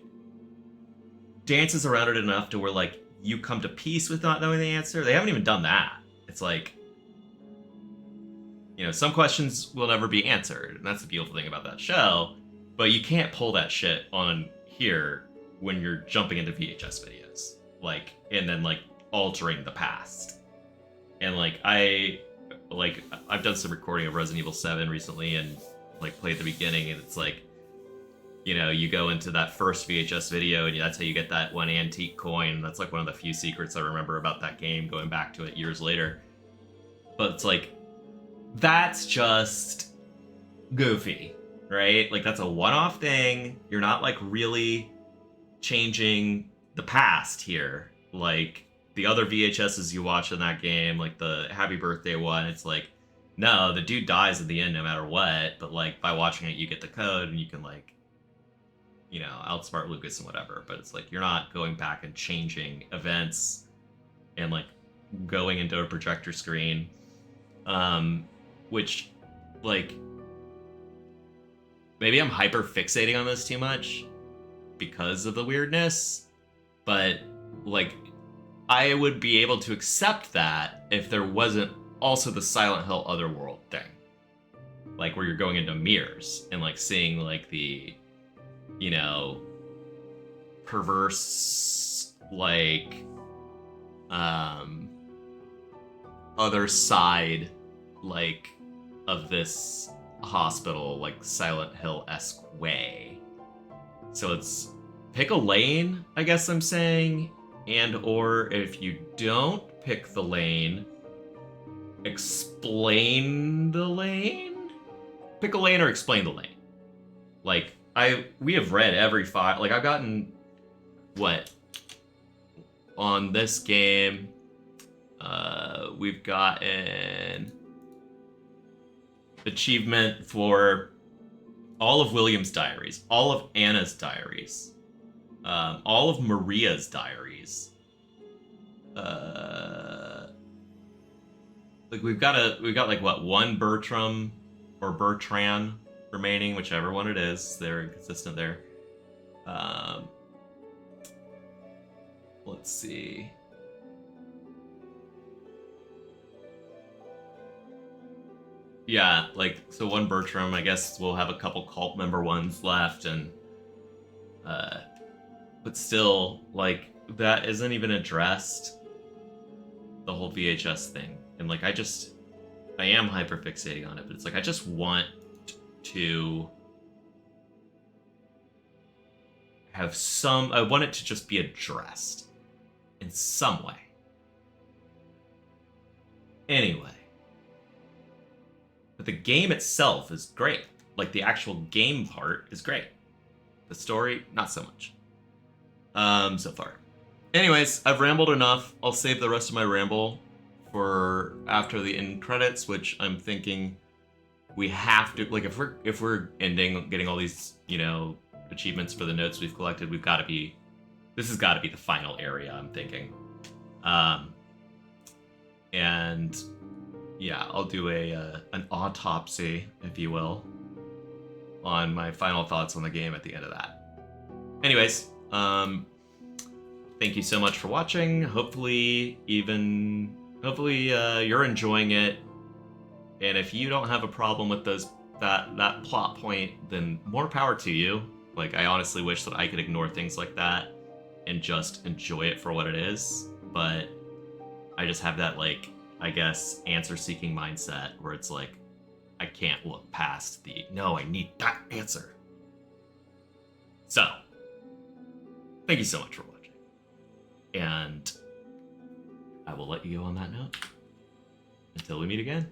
dances around it enough to where like you come to peace with not knowing the answer. They haven't even done that. It's like, you know, some questions will never be answered, and that's the beautiful thing about that show. But you can't pull that shit on here when you're jumping into VHS videos, like, and then like altering the past. And like I've done some recording of Resident Evil 7 recently, and like played the beginning, and it's like, you know, you go into that first VHS video, and that's how you get that one antique coin. That's like one of the few secrets I remember about that game, going back to it years later. But it's like, that's just goofy, right? Like, that's a one-off thing. You're not like really changing the past here. Like the other VHSs you watch in that game, like the Happy Birthday one, it's like, no, the dude dies at the end no matter what, but like by watching it you get the code and you can like, you know, outsmart Lucas and whatever. But it's like, you're not going back and changing events and like going into a projector screen, which, like, maybe I'm hyper fixating on this too much because of the weirdness, but like, I would be able to accept that if there wasn't also the Silent Hill Otherworld thing, like where you're going into mirrors and like seeing like the, you know, perverse like other side like of this hospital, like Silent Hill-esque way. So it's pick a lane, I guess I'm saying, and or if you don't pick the lane, explain the lane? Pick a lane or explain the lane. Like, we have read every file. Like, I've gotten, what? On this game, we've gotten achievement for all of William's diaries, all of Anna's diaries, all of Maria's diaries. Like we've got like what, one Bertram or Bertrand remaining, whichever one it is. They're inconsistent there. Let's see. Yeah, like, so one Bertram, I guess we'll have a couple cult member ones left, and but still, like, that isn't even addressed, the whole VHS thing. And like, I am hyper fixating on it, but it's like, I just want to have I want it to just be addressed in some way. Anyway. But the game itself is great. Like, the actual game part is great. The story, not so much. so far. Anyways, I've rambled enough. I'll save the rest of my ramble for after the end credits, which I'm thinking we have to, like, if we're ending, getting all these, you know, achievements for the notes we've collected, this has got to be the final area, I'm thinking. And yeah, I'll do an autopsy, if you will, on my final thoughts on the game at the end of that. Anyways, thank you so much for watching. Hopefully you're enjoying it. And if you don't have a problem with that plot point, then more power to you. Like, I honestly wish that I could ignore things like that and just enjoy it for what it is. But I just have that, like, I guess, answer-seeking mindset where it's like, I can't look past no, I need that answer. So, thank you so much for watching. And I will let you go on that note. Until we meet again.